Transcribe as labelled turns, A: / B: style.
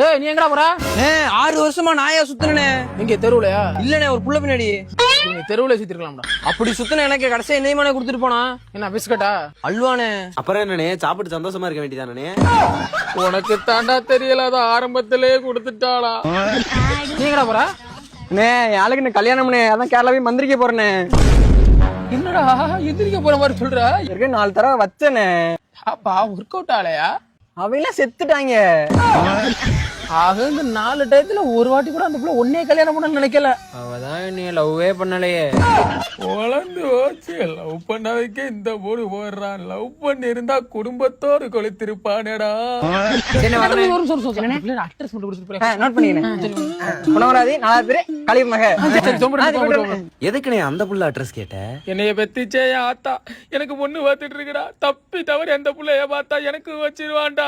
A: ஏய் நீ எங்கடா போற?
B: 6 வருஷமா நாயா சுத்துனே.
A: இங்க தெருவுலயா?
B: இல்லனே ஒரு புள்ள பின்னாடி.
A: நீ தெருவுல சுத்திருக்கலாம்டா.
B: அப்படி சுத்துன எனக்கு கடைசியா என்னையுமானே கொடுத்துட்டு போனா.
A: என்ன பிஸ்கட்டா?
B: அல்வானே.
C: அப்புறம் என்னண்ணே சாப்பிட்டு சந்தோஷமா இருக்க வேண்டியதானே?
A: உனக்கு தாண்டா தெரியல, அத ஆரம்பத்திலே கொடுத்துட்டாளா. நீ எங்கடா போற?
B: என் ஆளுக்கு கல்யாணம்னே, அதான் கேரளாவே மந்திரிக்க போறேனே.
A: என்னடா எந்திரிக்க போற மாதிரி சொல்ற?
B: 4 தடவை வச்சனே.
A: அப்பா ஒர்க் அவுட் ஆலையா?
B: அவங்க செத்துட்டாங்க.
A: ஆக இந்த 4 டயத்துல ஒரு வாட்டி கூட அந்த புள்ள ஒன்னே கல்யாணம் பண்ண நினைக்கல.
B: அவதான் நீ லவ்வே பண்ணலையே.
A: வளர்ந்து ஓச்சு லவ் பண்ண வைக்க இந்த போடு போடுறான். லவ் பண்ணி இருந்தா குடும்பத்தோடு கொளுத்திருப்பானேடா. அட்ரஸ் மட்டும் கொடுத்துட்டு
B: நோட் பண்ணிக்கிறேன். புனவராதி 4 பேரு கலிப் மக.
C: எதுக்குண்ணே அந்த புள்ள அட்ரஸ் கேட்ட?
A: என்னைய பெத்திச்சே ஆத்தா எனக்கு பொண்ணு பார்த்துட்டு இருக்குடா. தப்பி தவறி எந்த புள்ளைய பார்த்தா எனக்கு வச்சிருவான்டா.